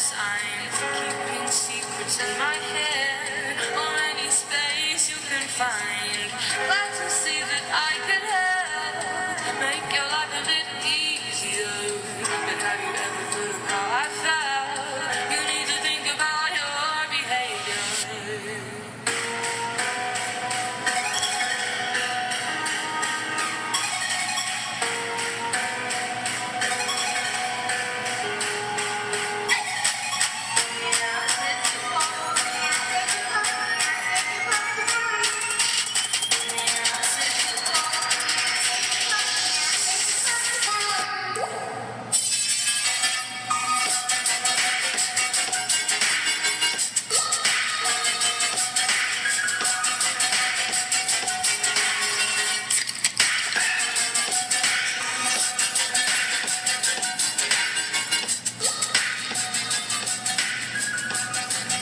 sign for keeping secrets in my head, or any space you can find. Glad to see that I can help make your life a little easier. But have you ever thought of how I felt? You need to think about your behavior.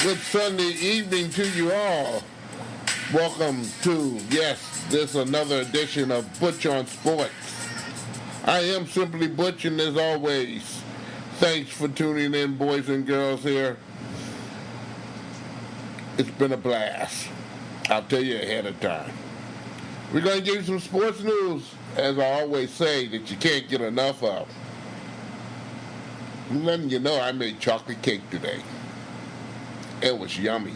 Good Sunday evening to you all. Welcome to, yes, this another edition of Butch On Sports. I am simply Butch, and as always, thanks for tuning in, boys and girls here. It's been a blast. I'll tell you ahead of time. We're going to give you some sports news, as I always say, that you can't get enough of. I'm letting you know I made chocolate cake today. It was yummy.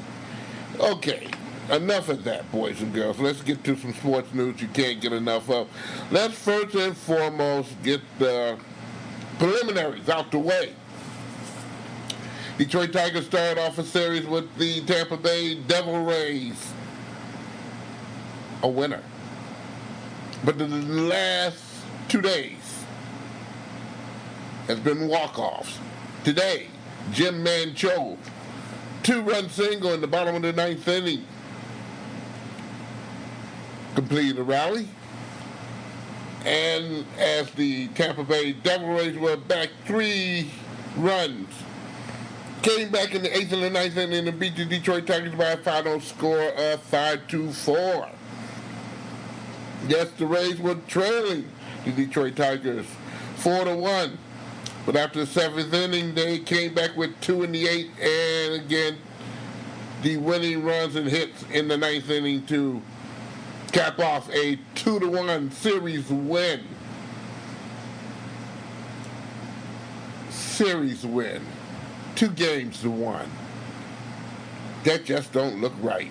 Okay, enough of that, boys and girls. Let's get to some sports news you can't get enough of. Let's first and foremost get the preliminaries out the way. Detroit Tigers started off a series with the Tampa Bay Devil Rays. A winner. But the last 2 days has been walk-offs. Today, Jim Manchot, 2-run single in the bottom of the ninth inning, completed the rally. And as the Tampa Bay Devil Rays were back 3 runs, came back in the 8th and the 9th inning and beat the Detroit Tigers by a final score of 5-4. Yes, the Rays were trailing the Detroit Tigers 4-1. But after the 7th inning, they came back with 2 in the 8th, and again, the winning runs and hits in the 9th inning to cap off a 2-1 series win. Series win. 2 games to 1. That just don't look right.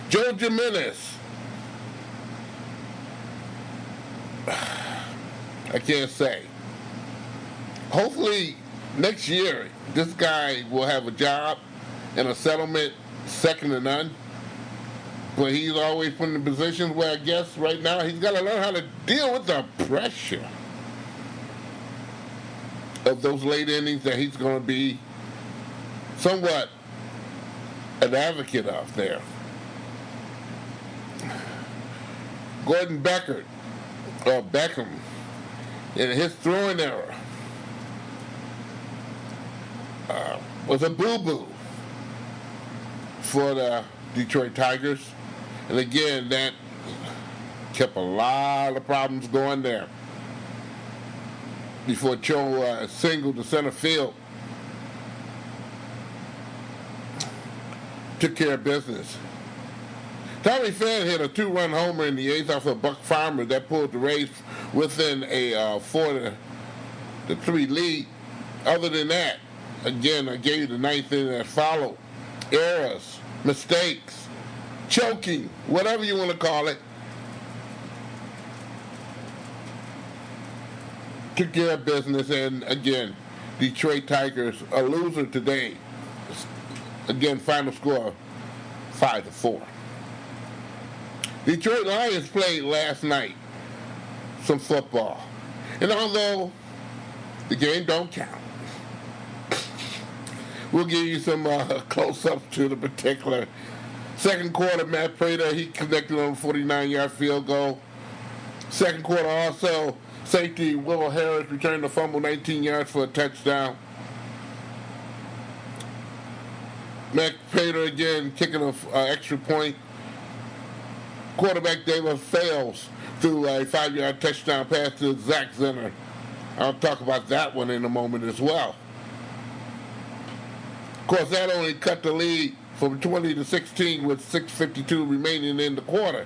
Joe Jimenez. I can't say. Hopefully, next year, this guy will have a job and a settlement second to none. But he's always put in positions where I guess right now he's got to learn how to deal with the pressure of those late innings that he's going to be somewhat an advocate of there. Gordon Beckham, in his throwing error, was a boo-boo for the Detroit Tigers. And again, that kept a lot of problems going there before Cho singled to center field. Took care of business. Tommy Pham hit a 2-run homer in the 8th off of Buck Farmer that pulled the Rays within a 4-3 lead. Other than that, again, I gave you the 9th inning that followed. Errors, mistakes, choking, whatever you want to call it. Took care of business, and again, Detroit Tigers a loser today. Again, final score 5-4. Detroit Lions played last night some football. And although the game don't count, we'll give you some close-ups to the particular. Second quarter, Matt Prater, he connected on a 49-yard field goal. Second quarter also, safety Will Harris returned the fumble 19 yards for a touchdown. Matt Prater again kicking an extra point. Quarterback David Fales threw a 5-yard touchdown pass to Zach Zenner. I'll talk about that one in a moment as well. Of course, that only cut the lead from 20 to 16 with 6:52 remaining in the quarter.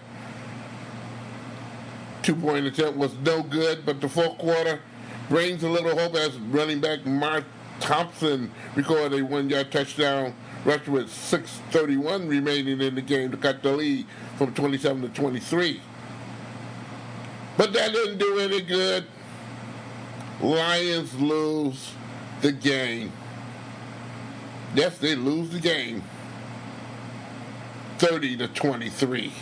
2-point attempt was no good, but the fourth quarter brings a little hope as running back Mark Thompson recorded a 1-yard touchdown rush with 6:31 remaining in the game to cut the lead from 27 to 23. But that didn't do any good. Lions lose the game. Yes, they lose the game. 30 to 23.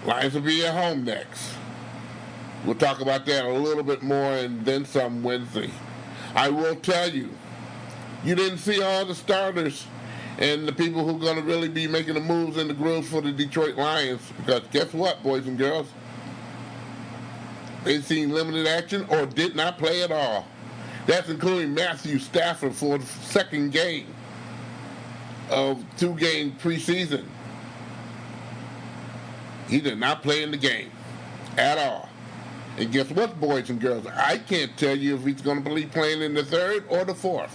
Lions will be at home next. We'll talk about that a little bit more and then some Wednesday. I will tell you, you didn't see all the starters and the people who are going to really be making the moves in the grooves for the Detroit Lions. Because guess what, boys and girls? They've seen limited action or did not play at all. That's including Matthew Stafford for the second game of 2-game preseason. He did not play in the game at all. And guess what, boys and girls? I can't tell you if he's going to be playing in the third or the fourth.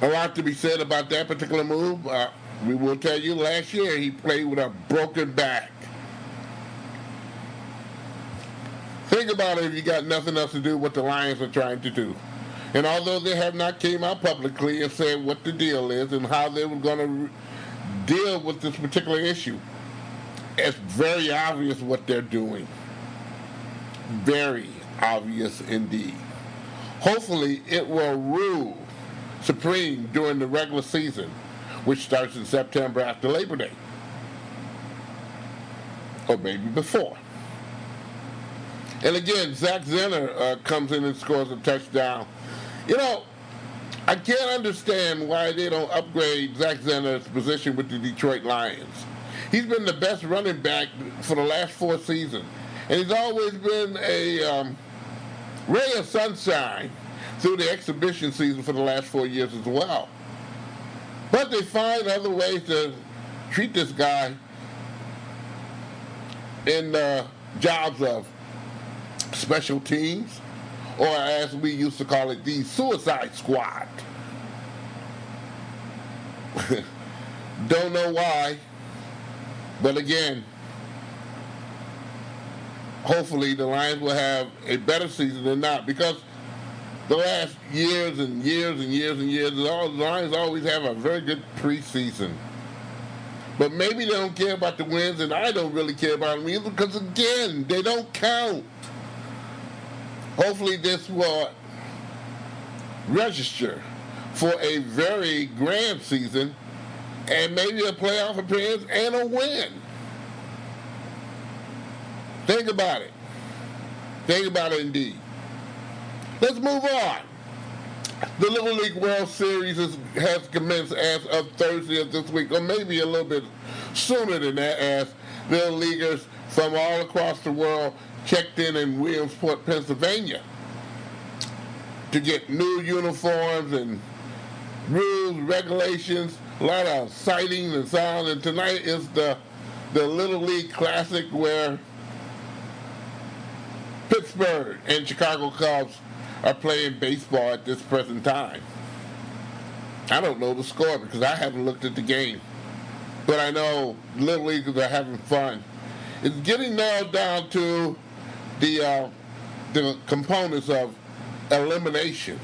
A lot to be said about that particular move. We will tell you last year he played with a broken back. Think about it if you got nothing else to do what the Lions are trying to do. And although they have not came out publicly and said what the deal is and how they were going to deal with this particular issue, it's very obvious what they're doing. Very obvious indeed. Hopefully it will rule supreme during the regular season, which starts in September after Labor Day. Or maybe before. And again, Zach Zenner comes in and scores a touchdown. You know, I can't understand why they don't upgrade Zach Zenner's position with the Detroit Lions. He's been the best running back for the last 4 seasons. And he's always been a ray of sunshine through the exhibition season for the last 4 years as well. But they find other ways to treat this guy in jobs of special teams, or as we used to call it, the Suicide Squad. Don't know why, but again, hopefully the Lions will have a better season than not, because the last years and years and years and years, the Lions always have a very good preseason. But maybe they don't care about the wins, and I don't really care about them either, because again, they don't count. Hopefully this will register for a very grand season and maybe a playoff appearance and a win. Think about it. Think about it indeed. Let's move on. The Little League World Series has commenced as of Thursday of this week, or maybe a little bit sooner than that, as little leaguers from all across the world checked in Williamsport, Pennsylvania, to get new uniforms and rules, regulations, a lot of sighting and sound. And tonight is the Little League Classic, where Pittsburgh and Chicago Cubs are playing baseball at this present time. I don't know the score because I haven't looked at the game, but I know Little Leaguers are having fun. It's getting narrowed down to the components of elimination.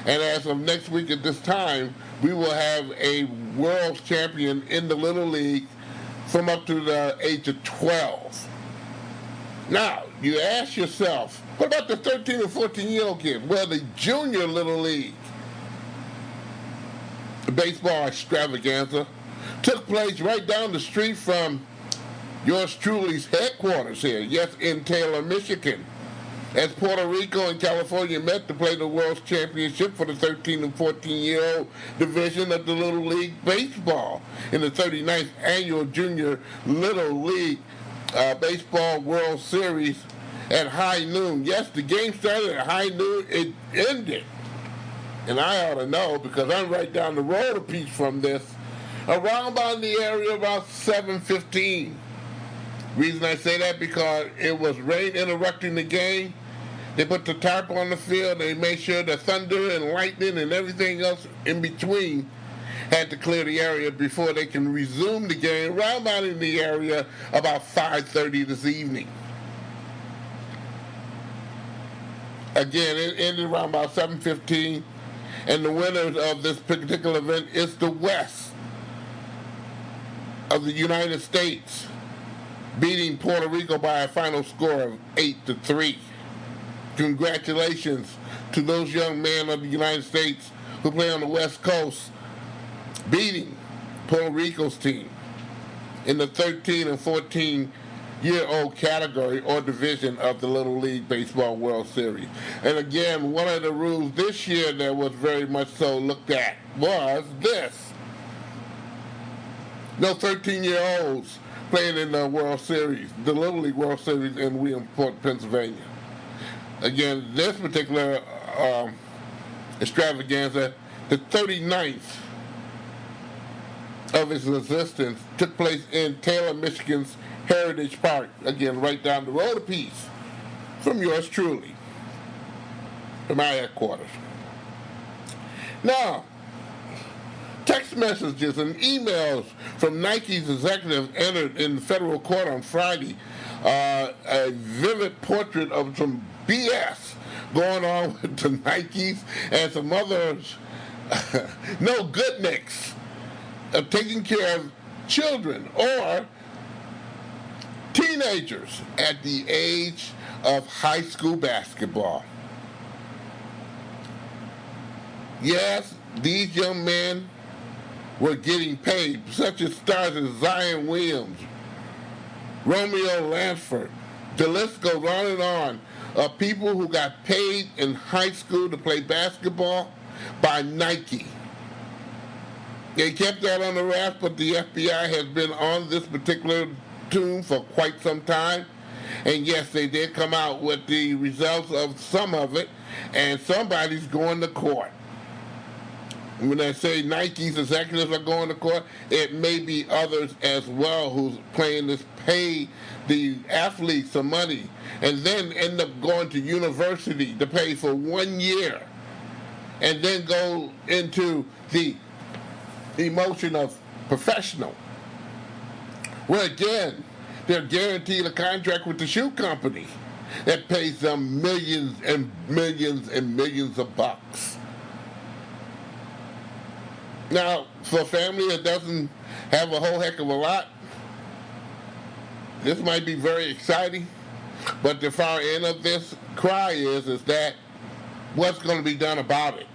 And as of next week at this time, we will have a world champion in the Little League from up to the age of 12. Now, you ask yourself, what about the 13 and 14-year-old kids? Well, the Junior Little League baseball extravaganza took place right down the street from yours truly's headquarters here, yes, in Taylor, Michigan, as Puerto Rico and California met to play the World Championship for the 13 and 14-year-old division of the Little League Baseball in the 39th Annual Junior Little League Baseball World Series at high noon. Yes, the game started at high noon. It ended, and I ought to know because I'm right down the road a piece from this, around about the area about 7:15. Reason I say that because it was rain interrupting the game, They put the tarp on the field. They made sure the thunder and lightning and everything else in between had to clear the area before they can resume the game right about in the area about 5:30 this evening. Again, it ended around about 7:15, and the winner of this particular event is the West of the United States, beating Puerto Rico by a final score of 8-3. Congratulations to those young men of the United States who play on the West Coast, beating Puerto Rico's team in the 13 and 14-year-old category or division of the Little League Baseball World Series. And again, one of the rules this year that was very much so looked at was this. No 13-year-olds playing in the World Series, the Little League World Series in Williamsport, Pennsylvania. Again, this particular extravaganza, the 39th of its existence, took place in Taylor, Michigan's Heritage Park. Again, right down the road a piece from yours truly, from my headquarters. Now, text messages and emails from Nike's executive entered in the federal court on Friday a vivid portrait of some BS going on with the Nikes and some others no good nicks of taking care of children or teenagers at the age of high school basketball. Yes, these young men were getting paid, such as stars as Zion Williams, Romeo Lansford. The list goes on and on of people who got paid in high school to play basketball by Nike. They kept that on the wrap, but the FBI has been on this particular tune for quite some time. And yes, they did come out with the results of some of it, and somebody's going to court. When I say Nike's executives are going to court, it may be others as well who's playing this, pay the athletes some money and then end up going to university to pay for 1 year and then go into the emotion of professional, where again, they're guaranteed a contract with the shoe company that pays them millions and millions and millions of bucks. Now, for a family that doesn't have a whole heck of a lot, this might be very exciting, but the far end of this cry is that what's going to be done about it?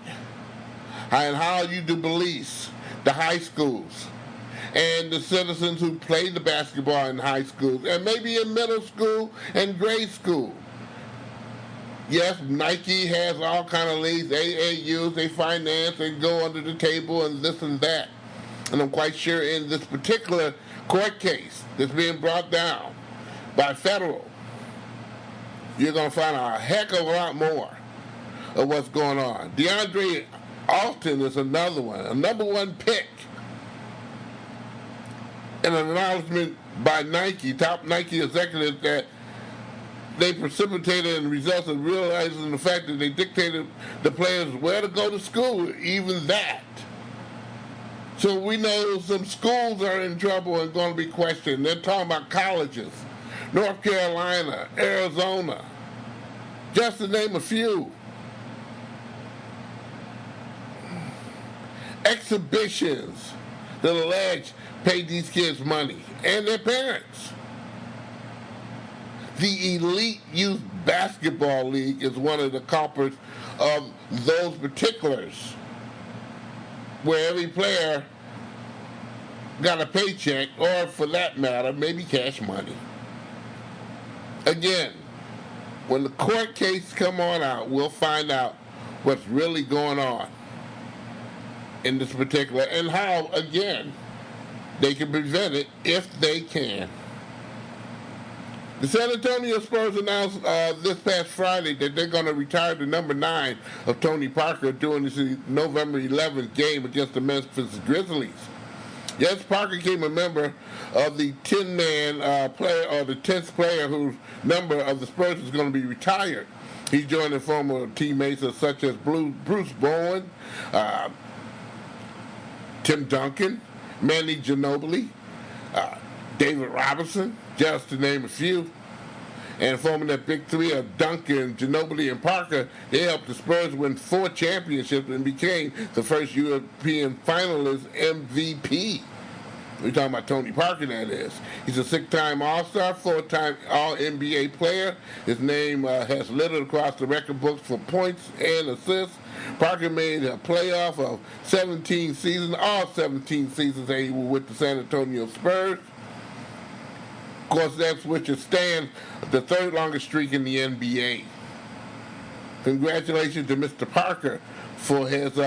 And how you do police the high schools and the citizens who play the basketball in high schools and maybe in middle school and grade school. Yes, Nike has all kind of leagues, AAUs, they finance, they go under the table and this and that. And I'm quite sure in this particular court case that's being brought down by federal, you're going to find a heck of a lot more of what's going on. DeAndre Alton is another one, a number one pick. And an acknowledgement by Nike, top Nike executives, that they precipitated and results of realizing the fact that they dictated the players where to go to school, even that. So we know some schools are in trouble and going to be questioned. They're talking about colleges, North Carolina, Arizona, just to name a few. Exhibitions that allege paid these kids money and their parents. The Elite Youth Basketball League is one of the culprits of those particulars, where every player got a paycheck, or for that matter, maybe cash money. Again, when the court case come on out, we'll find out what's really going on in this particular, and how, again, they can prevent it if they can. The San Antonio Spurs announced this past Friday that they're going to retire the number 9 of Tony Parker during this November 11th game against the Memphis Grizzlies. Yes, Parker became a member of the 10-man player, or the 10th player whose number of the Spurs is going to be retired. He's joining former teammates such as Bruce Bowen, uh, Tim Duncan, Manny Ginobili, David Robinson, just to name a few. And forming that big three of Duncan, Ginobili, and Parker, they helped the Spurs win 4 championships and became the first European finalist MVP. We're talking about Tony Parker, that is. He's a 6-time All-Star, 4-time All-NBA player. His name has littered across the record books for points and assists. Parker made a playoff of 17 seasons, all 17 seasons that he was with the San Antonio Spurs. Of course, that's which stands the 3rd longest streak in the NBA. Congratulations to Mr. Parker for his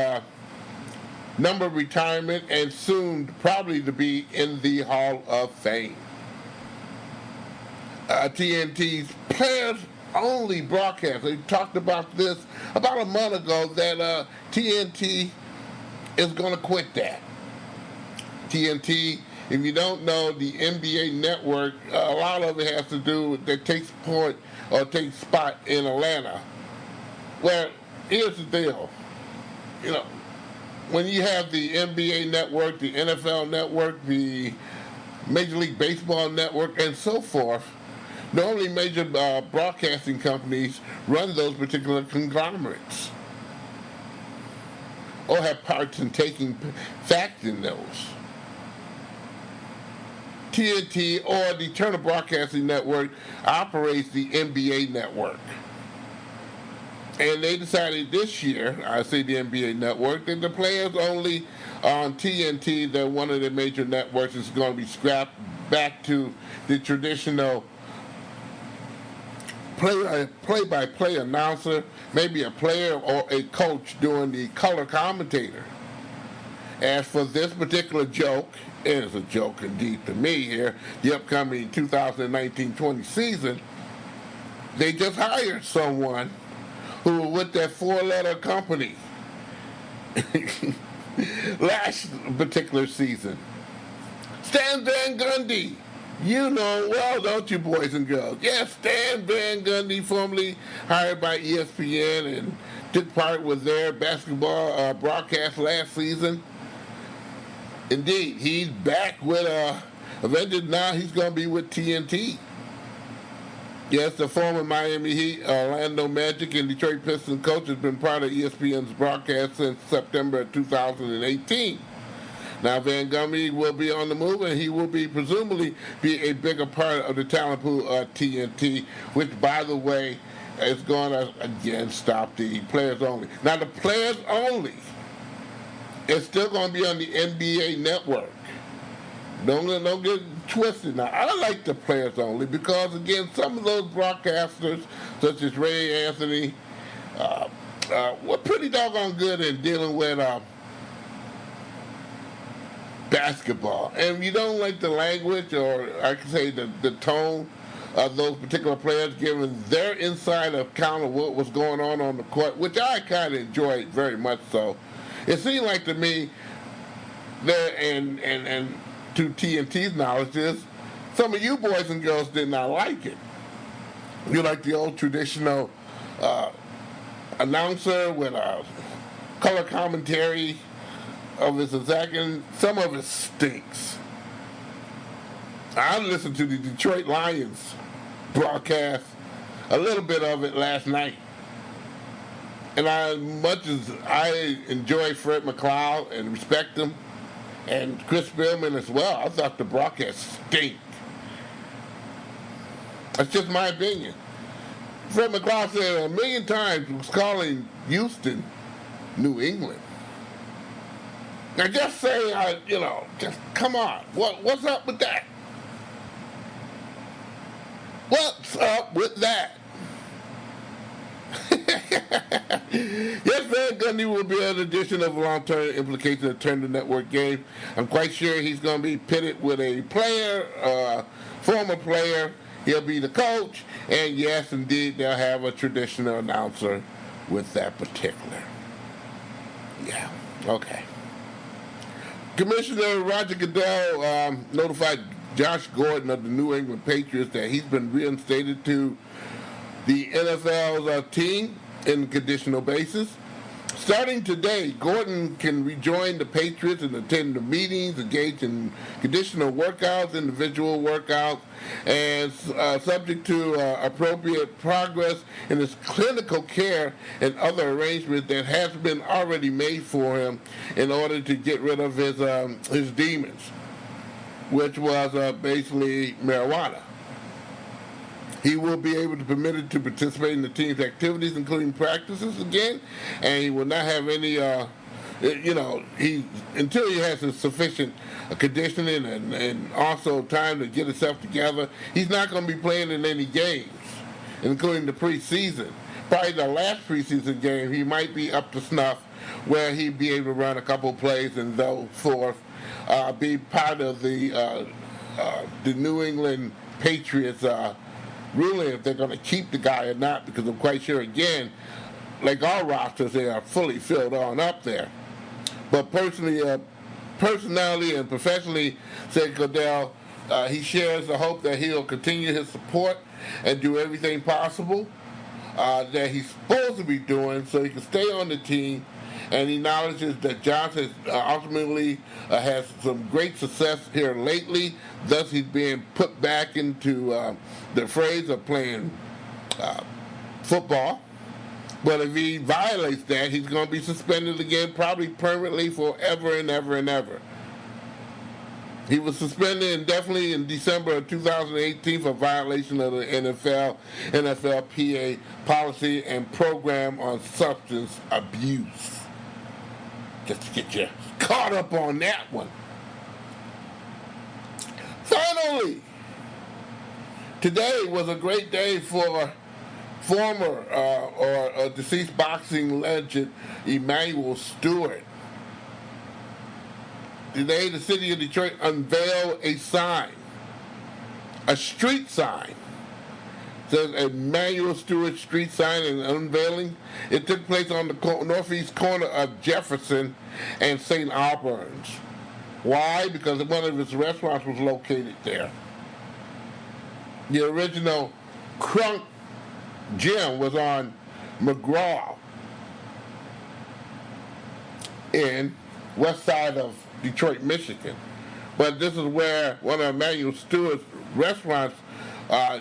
number retirement and soon probably to be in the Hall of Fame. TNT's players only broadcast. They talked about this about a month ago that TNT is going to quit that. TNT, if you don't know, the NBA network, a lot of it has to do with that takes spot in Atlanta. Well, here's the deal. You know, when you have the NBA network, the NFL network, the Major League Baseball network, and so forth, normally major broadcasting companies run those particular conglomerates or have parts in taking fact in those. TNT or the Turner Broadcasting Network operates the NBA network. And they decided this year, I say the NBA network, that the players only on TNT, that one of the major networks, is going to be scrapped back to the traditional play-by-play announcer, maybe a player or a coach doing the color commentator. As for this particular joke, it is a joke indeed to me here, the upcoming 2019-20 season, they just hired someone who was with that 4-letter company last particular season. Stan Van Gundy. You know well, don't you, boys and girls? Yes, Stan Van Gundy, formerly hired by ESPN and took part with their basketball broadcast last season. Indeed, he's back with Avengers now. He's going to be with TNT. Yes, the former Miami Heat, Orlando Magic, and Detroit Pistons coach has been part of ESPN's broadcast since September 2018. Now, Van Gundy will be on the move, and he will presumably be a bigger part of the talent pool of TNT, which, by the way, is going to, again, stop the players only. Now, the players only is still going to be on the NBA network. Don't get twisted now. I like the players only because, again, some of those broadcasters, such as Ray Anthony, were pretty doggone good in dealing with basketball. And if you don't like the language, or I can say the tone of those particular players, giving their inside account of what was going on the court, which I kind of enjoyed very much so, it seemed like to me there, and to TNT's knowledge, is some of you boys and girls did not like it. You like the old traditional announcer with a color commentary of his exact, and some of it stinks. I listened to the Detroit Lions broadcast, a little bit of it last night. And as much as I enjoy Fred McLeod and respect him, and Chris Billman as well, I thought the broadcast stink. That's just my opinion. Fred McLeod said 1,000,000 times was calling Houston New England. Now just say, just come on. What's up with that? What's up with that? Yes, Van Gundy will be an addition of long-term implications to turn the network game. I'm quite sure he's going to be pitted with a player, former player. He'll be the coach, and yes, indeed, they'll have a traditional announcer with that particular. Yeah, okay. Commissioner Roger Goodell notified Josh Gordon of the New England Patriots that he's been reinstated to the NFL's team in conditional basis. Starting today, Gordon can rejoin the Patriots and attend the meetings, engage in conditional workouts, individual workouts, and subject to appropriate progress in his clinical care and other arrangements that has been already made for him in order to get rid of his demons, which was basically marijuana. He will be able to permitted to participate in the team's activities, including practices again, and he will not have any, until he has a sufficient conditioning and also time to get himself together, he's not going to be playing in any games, including the preseason. Probably the last preseason game, he might be up to snuff where he'd be able to run a couple plays and so forth, be part of the New England Patriots ruling if they're going to keep the guy or not, because I'm quite sure, again, like all rosters, they are fully filled on up there. But personally and professionally, said Goodell, he shares the hope that he'll continue his support and do everything possible that he's supposed to be doing so he can stay on the team, and he acknowledges that Johnson ultimately has some great success here lately. Thus, he's being put back into the phrase of playing football. But if he violates that, he's going to be suspended again, probably permanently forever and ever and ever. He was suspended indefinitely in December of 2018 for violation of the NFLPA policy and program on substance abuse. Just to get you caught up on that one. Finally, today was a great day for former or deceased boxing legend Emanuel Stewart. Today, the city of Detroit unveiled a sign, a street sign. It says Emanuel Stewart street sign and unveiling. It took place on the northeast corner of Jefferson and St. Albans. Why? Because one of his restaurants was located there. The original Crunk Gym was on McGraw in west side of Detroit, Michigan. But this is where one of Emanuel Stewart's restaurants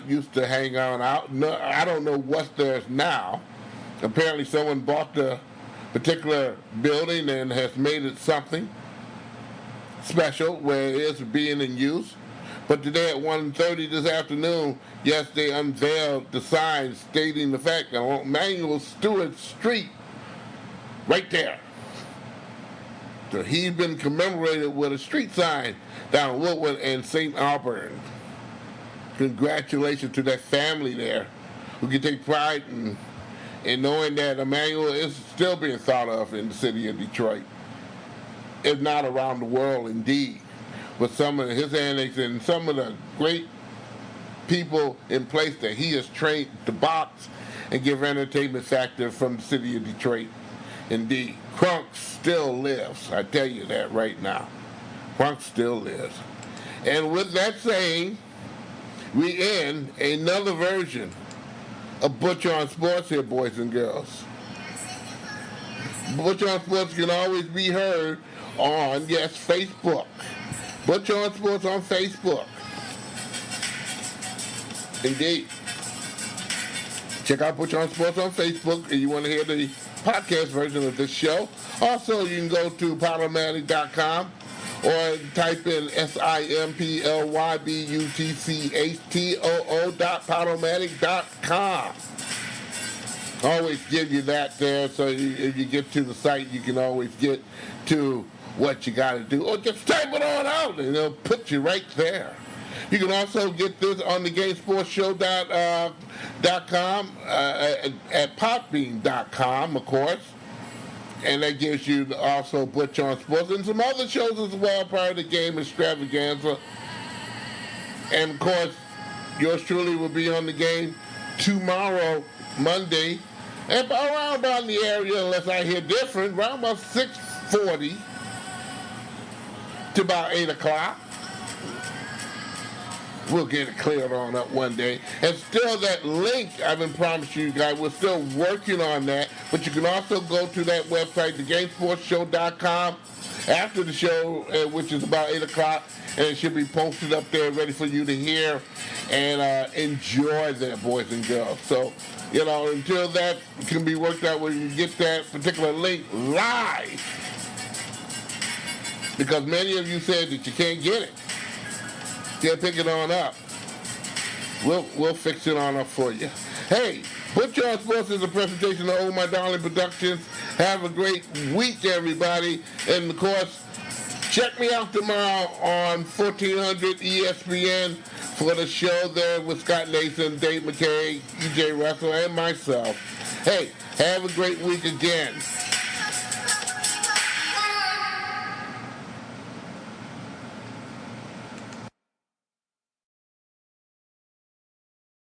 used to hang out. No, I don't know what's there now. Apparently someone bought the particular building and has made it something special where it is being in use. But today at 1:30 this afternoon, yes, they unveiled the sign stating the fact that on Emanuel Stewart Street, right there. So he's been commemorated with a street sign down Woodward and St. Albans. Congratulations to that family there who can take pride in knowing that Emanuel is still being thought of in the city of Detroit, if not around the world indeed, with some of his antics and some of the great people in place that he has trained to box and give entertainment factor from the city of Detroit. Indeed, Crunk still lives. I tell you that right now. Crunk still lives. And with that saying, we end another version of Butch On Sports here, boys and girls. Butch On Sports can always be heard on, yes, Facebook. Butch On Sports on Facebook. Indeed. Check out Butch On Sports on Facebook if you want to hear the podcast version of this show. Also, you can go to Podomatic.com or type in SIMPLYBUTCHTOO.Podomatic.com. Always give you that there, so if you get to the site, you can always get to what you got to do. Or just type it on out, and it'll put you right there. You can also get this on the GameSportsShow.com at Popbean.com, of course. And that gives you also Butch On Sports and some other shows as well, part of the Game Extravaganza. And, of course, yours truly will be on the game tomorrow, Monday, and around about in the area, unless I hear different, around about 6:40 to about 8 o'clock. we'll get it cleared on up one day. And still that link I've been promising you guys, we're still working on that. But you can also go to that website, thegamesportshow.com, after the show, which is about 8 o'clock. And it should be posted up there ready for you to hear and enjoy that, boys and girls. So, until that can be worked out, we can get that particular link live. Because many of you said that you can't get it. Can't pick it on up. We'll fix it on up for you. Hey, Butch On Sports is a presentation of Oh My Darling Productions. Have a great week, everybody. And, of course, check me out tomorrow on 1400 ESPN for the show there with Scott Nason, Dave McKay, EJ Russell, and myself. Hey, have a great week again.